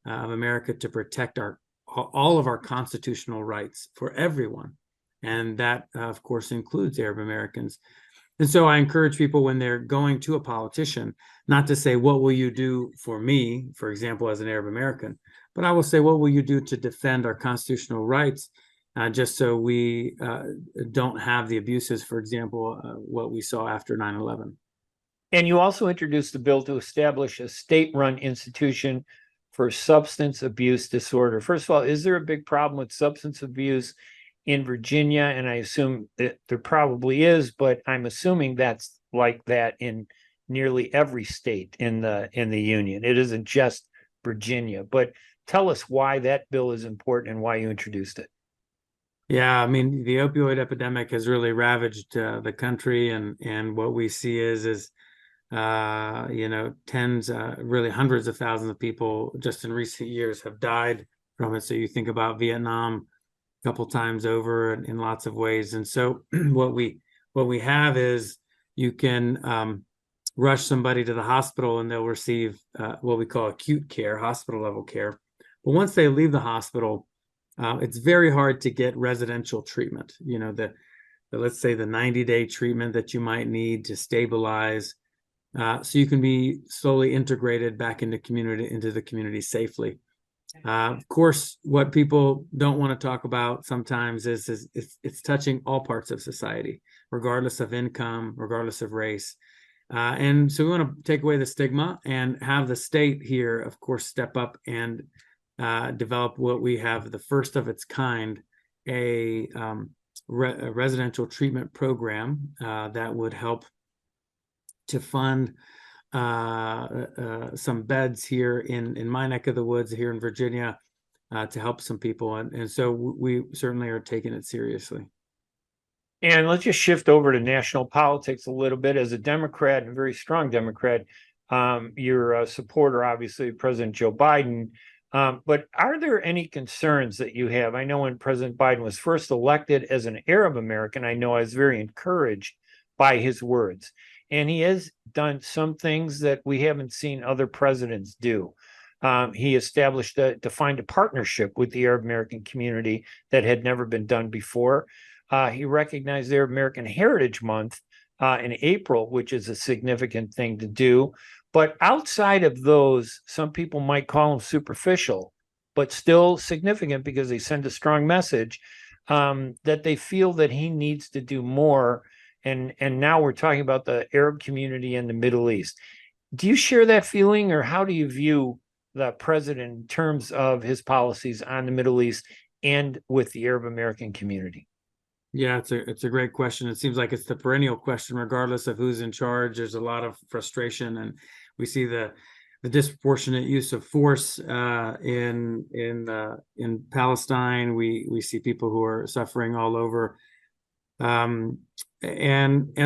S11: of America to protect all of our constitutional rights for everyone. And that, of course, includes Arab Americans. And so I encourage people when they're going to a politician, not to say, what will you do for me, for example, as an Arab American, but I will say, what will you do to defend our constitutional rights, just so we don't have the abuses, for example, what we saw after 9/11.
S2: And you also introduced the bill to establish a state-run institution for substance abuse disorder. First of all, is there a big problem with substance abuse in Virginia? And I assume that there probably is, but I'm assuming that's like that in nearly every state in the union. It isn't just Virginia. But tell us why that bill is important and why you introduced it.
S11: Yeah, I mean, the opioid epidemic has really ravaged the country, and what we see is tens, really hundreds of thousands of people just in recent years have died from it. So you think about Vietnam, couple times over in lots of ways. And so what we have is you can rush somebody to the hospital and they'll receive what we call acute care, hospital level care. But once they leave the hospital, it's very hard to get residential treatment. You know, let's say the 90-day treatment that you might need to stabilize, so you can be slowly integrated back into the community safely. Of course, what people don't want to talk about sometimes is it's touching all parts of society, regardless of income, regardless of race. And so we want to take away the stigma and have the state here, of course, step up and develop what we have, the first of its kind, a residential treatment program that would help to fund some beds here in my neck of the woods here in Virginia to help some people. And so we certainly are taking it seriously.
S2: And let's just shift over to national politics a little bit. As a Democrat, and a very strong Democrat, you're a supporter, obviously, of President Joe Biden. But are there any concerns that you have? I know when President Biden was first elected as an Arab American, I know I was very encouraged by his words. And he has done some things that we haven't seen other presidents do. He established defined a partnership with the Arab American community that had never been done before. He recognized their American Heritage Month in April, which is a significant thing to do. But outside of those, some people might call them superficial, but still significant because they send a strong message that they feel that he needs to do more. And now we're talking about the Arab community in the Middle East. Do you share that feeling, or how do you view the president in terms of his policies on the Middle East and with the Arab American community?
S11: Yeah, it's a great question. It seems like it's the perennial question, regardless of who's in charge. There's a lot of frustration, and we see the disproportionate use of force in Palestine. We see people who are suffering all over, and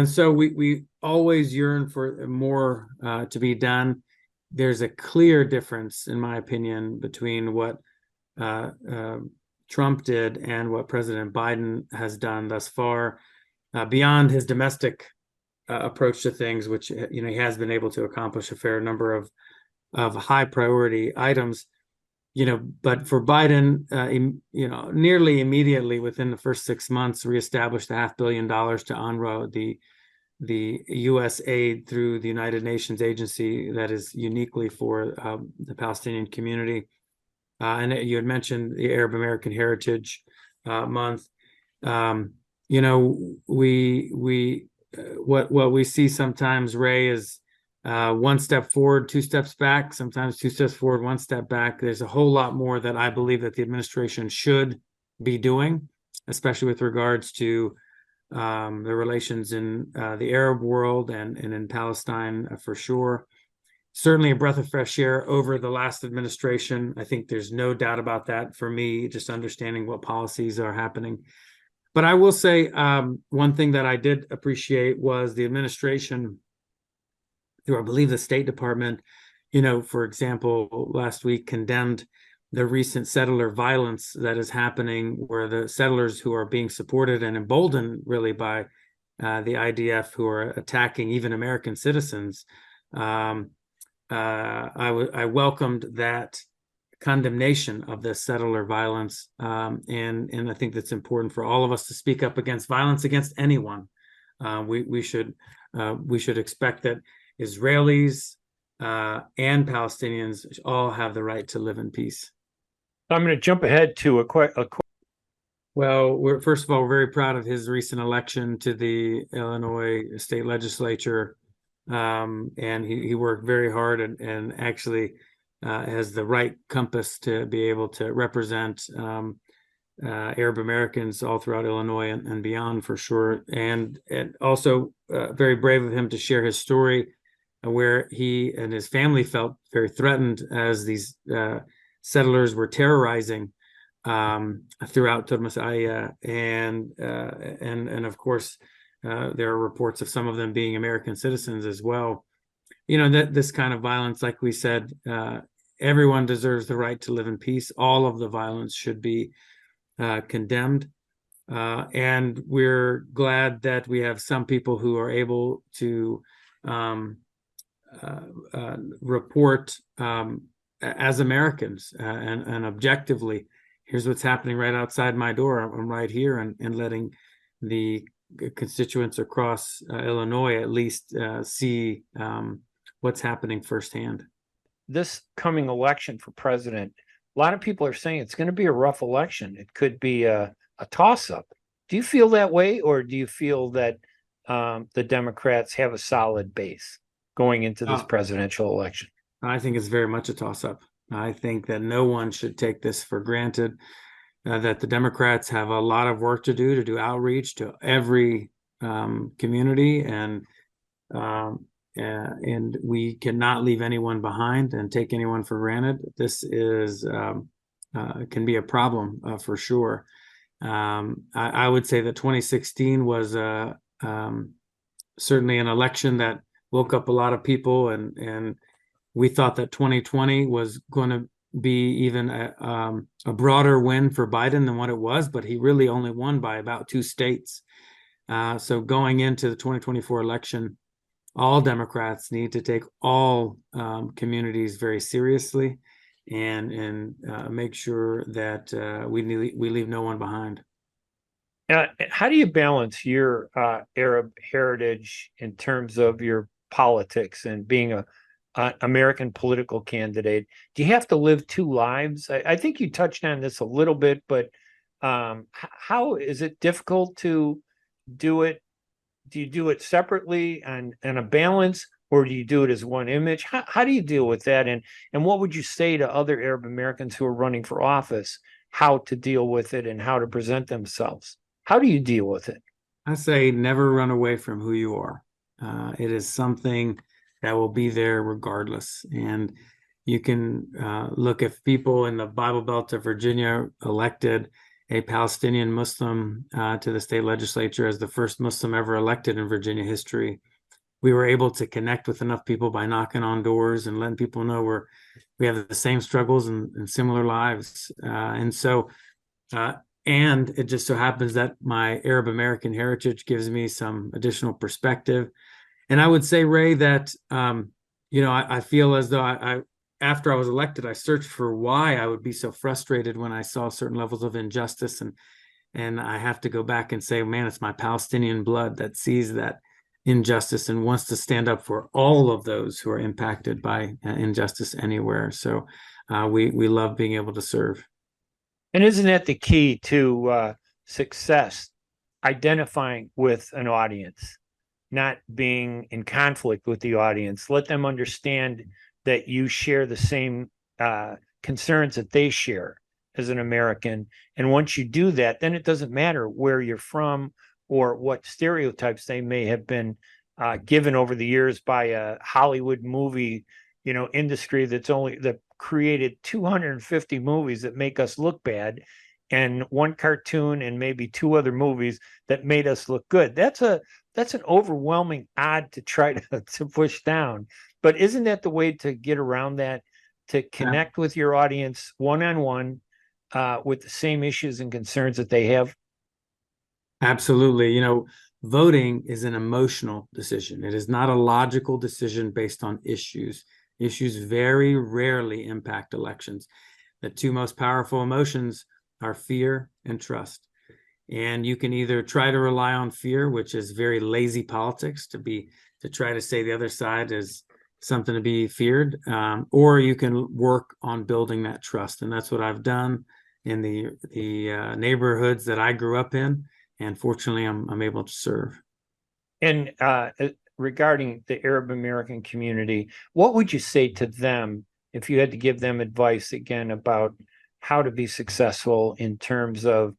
S11: so we always yearn for more to be done. There's a clear difference, in my opinion, between what Trump did and what President Biden has done thus far, beyond his domestic approach to things, which he has been able to accomplish a fair number of high priority items. But for Biden, nearly immediately within the first 6 months, reestablished $500 million to UNRWA, the U.S. aid through the United Nations agency that is uniquely for the Palestinian community. And you had mentioned the Arab American Heritage Month. What we see sometimes, Ray, is one step forward, two steps back, sometimes two steps forward, one step back. There's a whole lot more that I believe that the administration should be doing, especially with regards to the relations in the Arab world and in Palestine for sure. Certainly a breath of fresh air over the last administration. I think there's no doubt about that for me, just understanding what policies are happening. But I will say one thing that I did appreciate was the administration, through I believe the State Department, for example, last week condemned the recent settler violence that is happening, where the settlers who are being supported and emboldened really by the IDF, who are attacking even American citizens. I welcomed that condemnation of this settler violence, and I think that's important for all of us to speak up against violence against anyone. We should expect that Israelis and Palestinians all have the right to live in peace.
S2: I'm going to jump ahead to
S11: Well, first of all, we're very proud of his recent election to the Illinois state legislature. And he worked very hard and actually has the right compass to be able to represent Arab Americans all throughout Illinois and beyond for sure. And also very brave of him to share his story, where he and his family felt very threatened as these settlers were terrorizing throughout Turmasaya, and of course there are reports of some of them being American citizens as well. That this kind of violence, like we said, everyone deserves the right to live in peace. All of the violence should be condemned. And we're glad that we have some people who are able to report as Americans and objectively. Here's what's happening right outside my door. I'm right here, and letting the constituents across Illinois at least see what's happening firsthand.
S2: This coming election for president, a lot of people are saying it's going to be a rough election. It could be a toss-up. Do you feel that way, or do you feel that the Democrats have a solid base going into this presidential election?
S11: I think it's very much a toss-up. I think that no one should take this for granted, that the Democrats have a lot of work to do outreach to every community, and we cannot leave anyone behind and take anyone for granted. This is can be a problem for sure. I would say that 2016 was certainly an election that woke up a lot of people, and we thought that 2020 was going to be even a broader win for Biden than what it was, but he really only won by about 2 states. So going into the 2024 election, all Democrats need to take all communities very seriously and make sure that we leave no one behind.
S2: How do you balance your Arab heritage in terms of your politics and being a American political candidate? Do you have to live 2 lives? I think you touched on this a little bit, but how is it difficult to do it? Do you do it separately and a balance, or do you do it as one image? How do you deal with that? And what would you say to other Arab Americans who are running for office, how to deal with it and how to present themselves? How do you deal with it?
S11: I say never run away from who you are. It is something that will be there regardless. And you can look if people in the Bible Belt of Virginia elected a Palestinian Muslim to the state legislature as the first Muslim ever elected in Virginia history. We were able to connect with enough people by knocking on doors and letting people know we have the same struggles and similar lives. And it just so happens that my Arab American heritage gives me some additional perspective. And I would say, Ray, that I feel as though after I was elected, I searched for why I would be so frustrated when I saw certain levels of injustice. And I have to go back and say, man, it's my Palestinian blood that sees that injustice and wants to stand up for all of those who are impacted by injustice anywhere. So we love being able to serve.
S2: And isn't that the key to success? Identifying with an audience, not being in conflict with the audience. Let them understand that you share the same concerns that they share as an American. And once you do that, then it doesn't matter where you're from or what stereotypes they may have been given over the years by a Hollywood movie, industry that created 250 movies that make us look bad, and 1 cartoon and maybe 2 other movies that made us look good. That's an overwhelming odd to try to push down. But isn't that the way to get around that, to connect with your audience one-on-one with the same issues and concerns that they have?
S11: Absolutely. Voting is an emotional decision. It is not a logical decision based on issues. Issues very rarely impact elections. The 2 most powerful emotions are fear and trust. And you can either try to rely on fear, which is very lazy politics, to try to say the other side is something to be feared, or you can work on building that trust. And that's what I've done in the neighborhoods that I grew up in. And fortunately, I'm able to serve.
S2: And regarding the Arab American community, what would you say to them if you had to give them advice again about how to be successful in terms of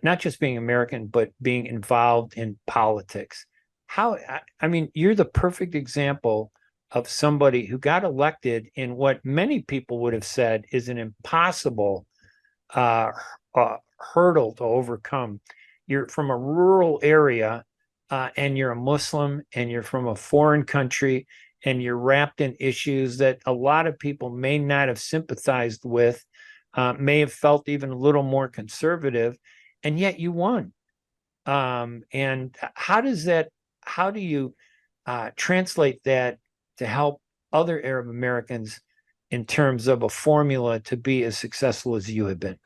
S2: not just being American, but being involved in politics? You're the perfect example of somebody who got elected in what many people would have said is an impossible hurdle to overcome. You're from a rural area, and you're a Muslim, and you're from a foreign country, and you're wrapped in issues that a lot of people may not have sympathized with. may have felt even a little more conservative, and yet you won. And how do you translate that to help other Arab Americans in terms of a formula to be as successful as you have been?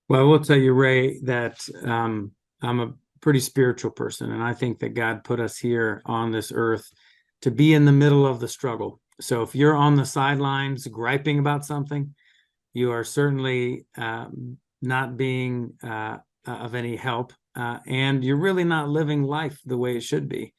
S11: Well, I will tell you, Ray, that I'm a pretty spiritual person, and I think that God put us here on this earth to be in the middle of the struggle. So if you're on the sidelines griping about something, you are certainly not being of any help, and you're really not living life the way it should be.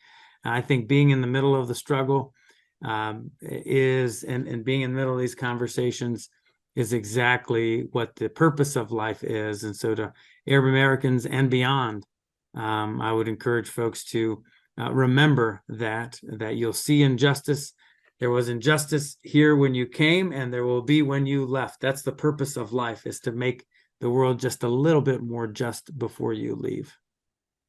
S11: I think being in the middle of the struggle and being in the middle of these conversations is exactly what the purpose of life is. And so to Arab Americans and beyond, I would encourage folks to remember that you'll see injustice. There was injustice here when you came, and there will be when you left. That's the purpose of life, is to make the world just a little bit more just before you leave.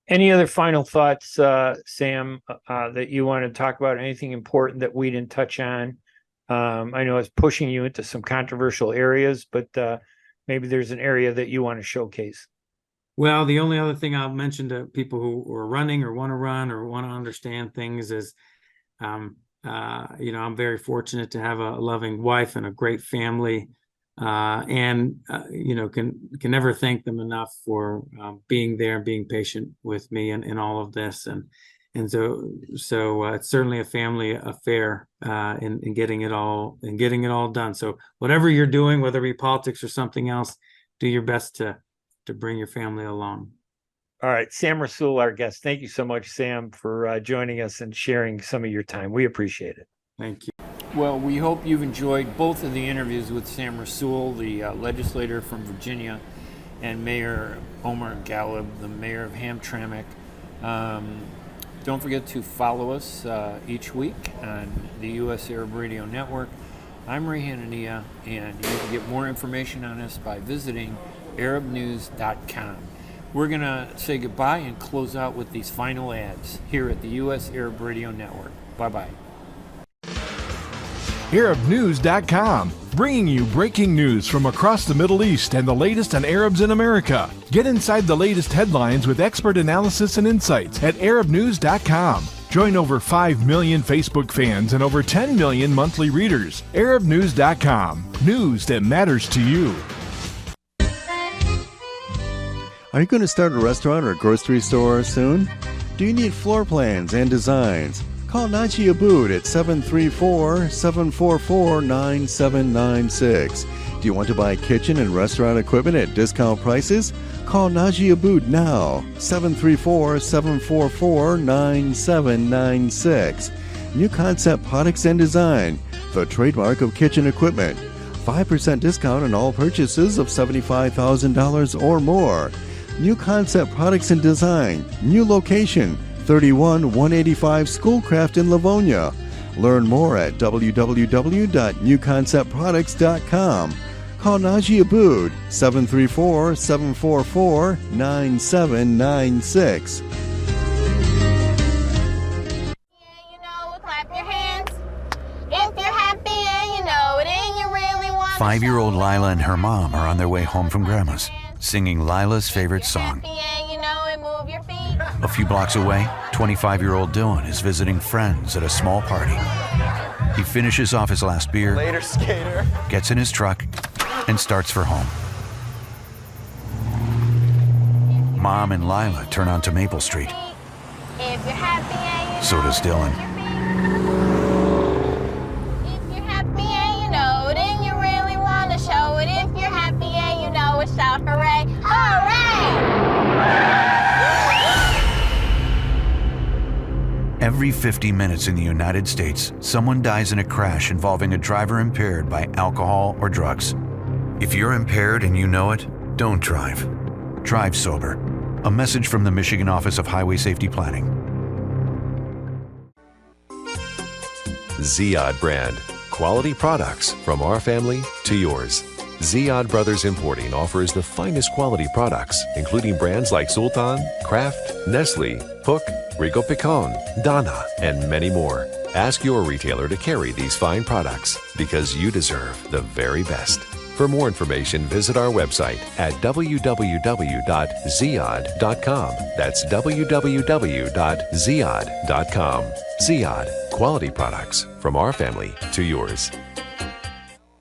S2: Any other final thoughts, Sam, that you want to talk about? Anything important that we didn't touch on? I know it's pushing you into some controversial areas, but maybe there's an area that you want to showcase.
S11: Well, the only other thing I'll mention to people who are running or want to run or want to understand things is, I'm very fortunate to have a loving wife and a great family, and can never thank them enough for being there and being patient with me in all of this. And so it's certainly a family affair in getting it all done. So whatever you're doing, whether it be politics or something else, do your best to bring your family along.
S2: All right, Sam Rasoul, our guest. Thank you so much, Sam, for joining us and sharing some of your time. We appreciate it.
S11: Thank you.
S2: Well, we hope you've enjoyed both of the interviews with Sam Rasoul, the legislator from Virginia, and Mayor Omar Ghalib, the mayor of Hamtramck. Don't forget to follow us each week on the U.S. Arab Radio Network. I'm Ray Hanania, and you can get more information on us by visiting arabnews.com. We're going to say goodbye and close out with these final ads here at the U.S. Arab Radio Network. Bye-bye.
S1: ArabNews.com, bringing you breaking news from across the Middle East and the latest on Arabs in America. Get inside the latest headlines with expert analysis and insights at ArabNews.com. Join over 5 million Facebook fans and over 10 million monthly readers. ArabNews.com, news that matters to you.
S3: Are you going to start a restaurant or grocery store soon? Do you need floor plans and designs? Call Naji Abood at 734-744-9796. Do you want to buy kitchen and restaurant equipment at discount prices? Call Naji Abood now, 734-744-9796. New Concept Products and Design, the trademark of kitchen equipment. 5% discount on all purchases of $75,000 or more. New Concept Products and Design, new location, 31185 Schoolcraft in Livonia. Learn more at www.newconceptproducts.com. Call Naji Abood, 734-744-9796.
S12: Clap your hands. If you're happy and you know it and you really want
S13: 5-year-old Lila and her mom are on their way home from Grandma's, singing Lila's favorite song. A few blocks away, 25-year-old Dylan is visiting friends at a small party. He finishes off his last beer,
S14: later, skater,
S13: gets in his truck, and starts for home. Mom and Lila turn onto Maple Street.
S12: If you're happy and you
S13: So does Dylan.
S12: If you're happy and you know it and you really want to show it. If you're happy and you know it, shout hooray, hooray!
S13: Every 50 minutes in the United States, someone dies in a crash involving a driver impaired by alcohol or drugs. If you're impaired and you know it, don't drive. Drive sober. A message from the Michigan Office of Highway Safety Planning.
S15: Ziyad brand. Quality products from our family to yours. Ziyad Brothers Importing offers the finest quality products, including brands like Sultan, Kraft, Nestle, Hook, Rico Picon, Donna, and many more. Ask your retailer to carry these fine products because you deserve the very best. For more information, visit our website at www.ziad.com. That's www.ziad.com. Ziad, quality products from our family to yours.